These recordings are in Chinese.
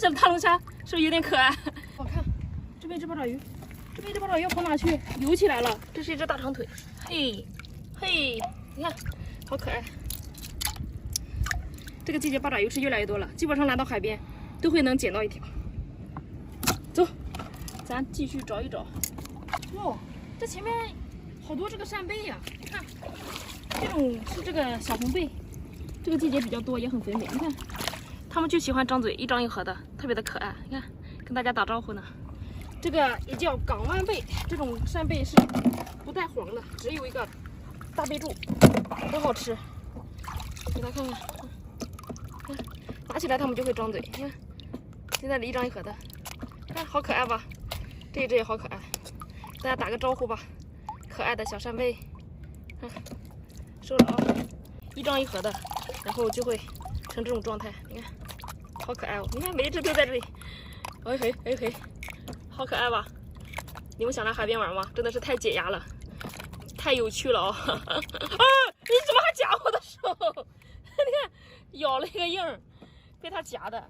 小的大龙虾是不是有点可爱？我看这边这八爪鱼，这边这八爪鱼要跑哪去？游起来了。这是一只大长腿，嘿，嘿，你看，好可爱。这个季节八爪鱼是越来越多了，基本上来到海边都会能捡到一条。走，咱继续找一找。哇，这前面好多这个扇贝呀，看，这种是这个小红贝，这个季节比较多，也很肥美。你看，它们就喜欢张嘴，一张一合的，特别的可爱。你看，跟大家打招呼呢。这个也叫港湾贝，这种扇贝是不带黄的，只有一个大贝柱，很好吃。给大家看看，看，拿起来它们就会张嘴。你看，现在一张一合的，看好可爱吧？这一只也好可爱，大家打个招呼吧。可爱的小扇贝，收了啊，一张一合的，然后就会成这种状态。你看，好可爱哦！你看每一只都在这里，哎嘿哎嘿，好可爱吧？你们想来海边玩吗？真的是太解压了，太有趣了哦！啊，你怎么还夹我的手？你看，咬了一个印儿，被它夹的。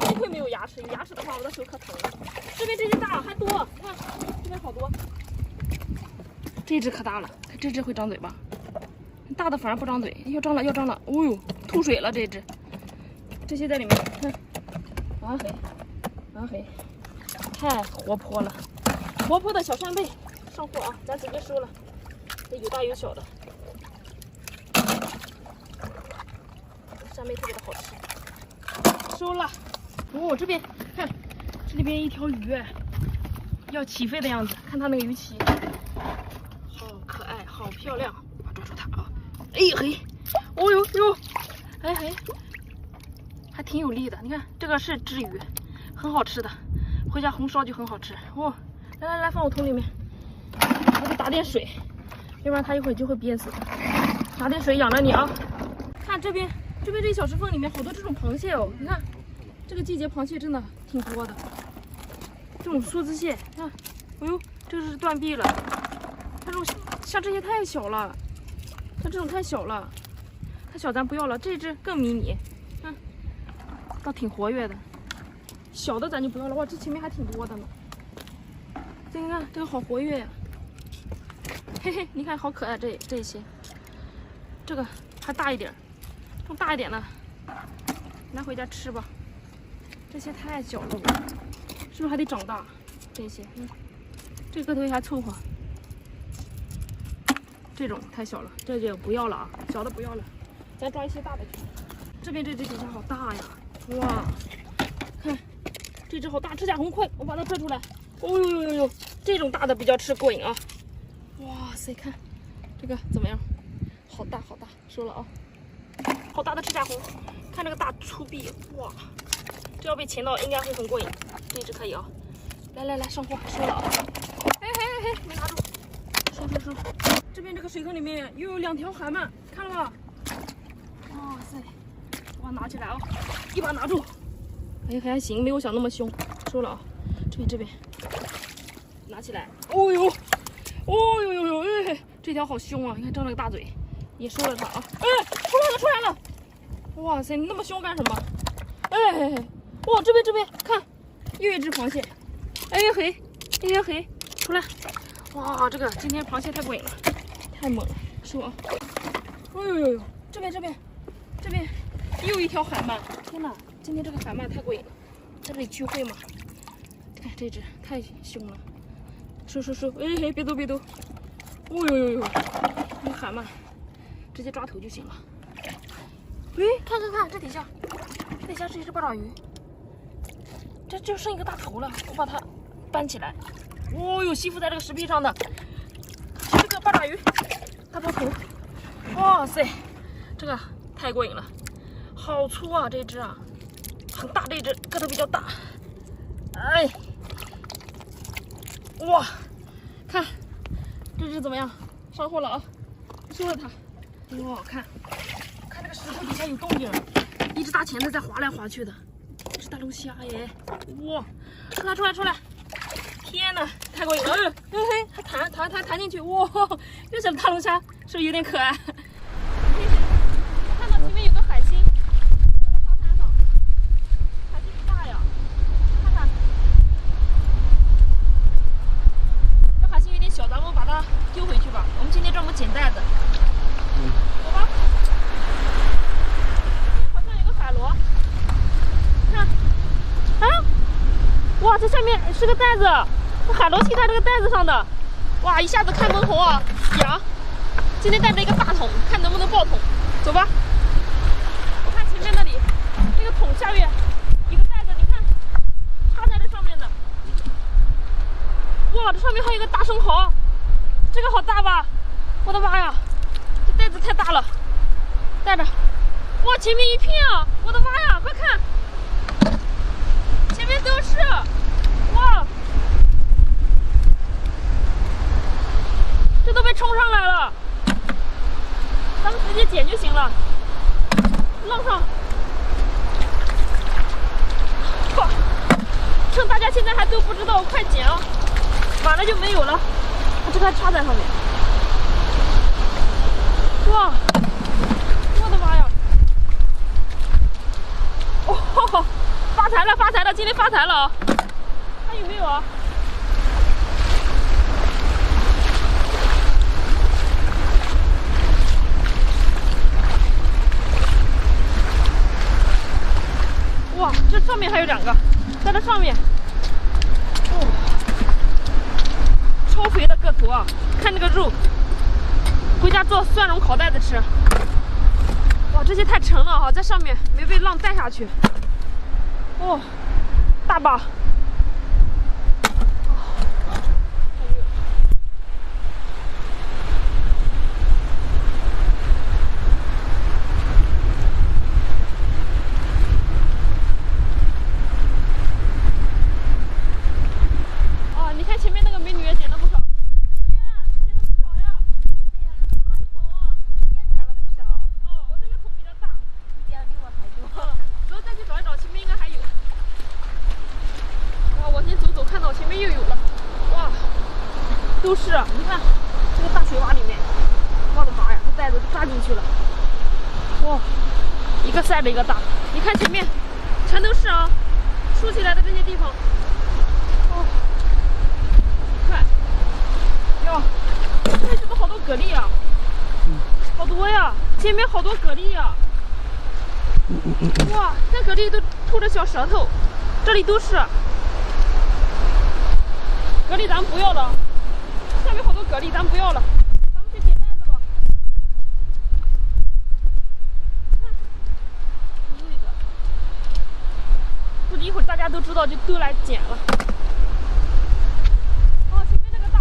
幸亏没有牙齿，有牙齿的话我的手可疼了。这边这只大还多，看这边好多。这只可大了，这只会张嘴吧？大的反而不张嘴，要张了要张了。哦呦，吐水了这只。这些在里面，看，啊嘿，啊嘿，太活泼了，活泼的小扇贝上货啊！咱直接收了，这有大有小的。扇贝特别的好吃，收了。哦，这边看，这里边一条鱼要起飞的样子，看它那个鱼鳍，好可爱，好漂亮。我抓住它啊！哎嘿，哦呦呦，哎嘿，还挺有力的。你看这个是鲻鱼，很好吃的，回家红烧就很好吃。哦，来来来，放我桶里面，我得打点水，要不然它一会儿就会憋死。打点水养着你啊！看这边这小石缝里面好多这种螃蟹哦，你看。这个季节螃蟹真的挺多的，这种梭子蟹，看，哎呦，这个是断臂了。它这种像这些太小了，像这种太小了，太小咱不要了。这只更迷你，看，倒挺活跃的。小的咱就不要了，哇，这前面还挺多的呢。这你看这个好活跃呀，嘿嘿，你看好可爱这一些，这个还大一点，更大一点的，拿回家吃吧。这些太小了，是不是还得长大？这些，这个个头还凑合。这种太小了，这就不要了啊，小的不要了，咱抓一些大的去。这边这只底下好大呀，哇，看这只好大，指甲红，快，我把它拽出来。哦呦呦呦呦，这种大的比较吃过瘾啊！哇塞，看这个怎么样？好大好大，收了啊！好大的指甲红，看这个大粗臂，哇！这要被钳到应该会很过瘾，这一只可以啊！来来来，上货收了啊！哎嘿嘿嘿，没拿住，收！这边这个水坑里面又有2条蛤蟆，看了吧？哇塞，我把它拿起来啊，一把拿住。哎，还行，没有想那么凶，收了啊！这边拿起来，哦呦，哦呦呦呦，哎，这条好凶啊！你看张了个大嘴，也收了它啊！哎，出来了！哇塞，你那么凶干什么？哎，哇，这边看，又一只螃蟹，哎呀嘿，出来！哇，这个今天螃蟹太过瘾了，太猛了，收啊！哎呦呦呦，这边又一条海鳗，天哪，今天这个海鳗太过瘾了，在这里聚会嘛。看这只太凶了，收！哎嘿，别动！哦呦呦呦，那个海鳗直接抓头就行了。哎，看，这底下是一只八爪鱼，这就剩一个大头了，我把它搬起来。哦呦，吸附在这个石壁上的是这个八爪鱼大包头，哇塞，这个太过瘾了，好粗啊这只啊，很大，这只个头比较大。哎，哇，看这只怎么样？上货了啊，收了它。哇，看这个石头底下有动静，一只大钳子在划来划去的，这是大龙虾耶！哇，出来！天哪，太过瘾了！嘿，还弹进去，哇，又是大龙虾，是不是有点可爱？我看到前面有个海星，在沙滩上，海星不大呀。哇，这下面是个袋子，这海螺系在这个袋子上的。哇，一下子看不红啊！呀，今天带着一个大桶，看能不能爆桶。走吧。我看前面那里，那个桶下面一个袋子，你看插在这上面的。哇，这上面还有一个大生蚝，这个好大吧？我的妈呀，这袋子太大了，带着。哇，前面一片啊！我的妈呀，快看，前面都是，哇，这都被冲上来了，咱们直接捡就行了。浪上，哇！趁大家现在还都不知道，快捡啊！晚了就没有了。这个还插在上面，哇！我的妈呀！哦，发财了，发财了！今天发财了啊！还有没有啊？哇，这上面还有2个，在这上面，哦，超肥的个头啊！看那个肉，回家做蒜蓉烤带子吃。哇，这些太沉了啊，在上面没被浪带下去。哦，大把。哦，你看前面那个美女也捡了不少。美女，你捡了不少呀？对呀，啊，一桶啊，捡了不少。哦，我这个桶比较大。你捡的比我还多。走，再去找一找，前面应该还有。哇，我先走走，看到前面又有了。哇，都是，你看这个大水洼里面，我的妈呀，这袋子都扎进去了。哇，一个赛着一个大。你看前面，全都是啊，竖起来的这些地方。哦，看，哟，这是不是好多蛤蜊啊？好多呀，前面好多蛤蜊呀。哇，这蛤蜊都吐着小舌头，这里都是。蛤蜊咱们不要了，下面好多蛤蜊，咱们不要了，咱们去捡袋子吧。看，又一个，估计一会儿大家都知道，就都来捡了。哦，前面那个大，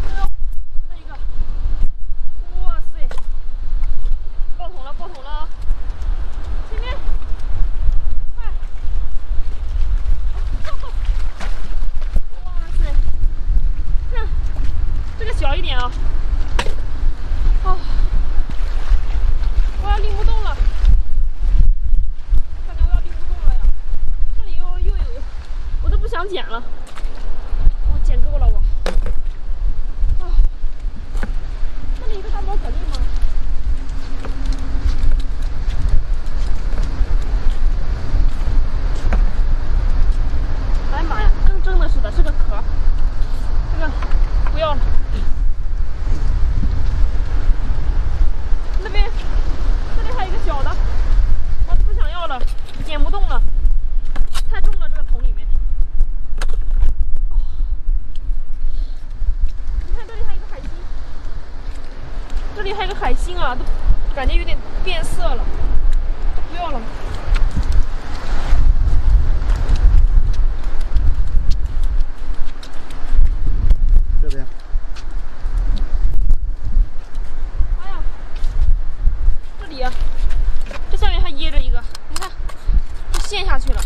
哎呦，这一个，哇塞，爆桶了，爆桶了！前面。小一点啊！哦，我要拎不动了，感觉我要拎不动了呀！这里又有，我都不想捡了，我捡够了我。啊，这里一个大包蛤蜊吗？哎呀妈呀，跟真的似的，是个壳，这个不要了。这里还有一个小的，我都不想要了，捡不动了，太重了这个桶里面。哦，你看这里还有一个海星，这里还有一个海星啊，都感觉有点变色了，都不要了。这边。这下面还掖着一个，你看，都陷下去了。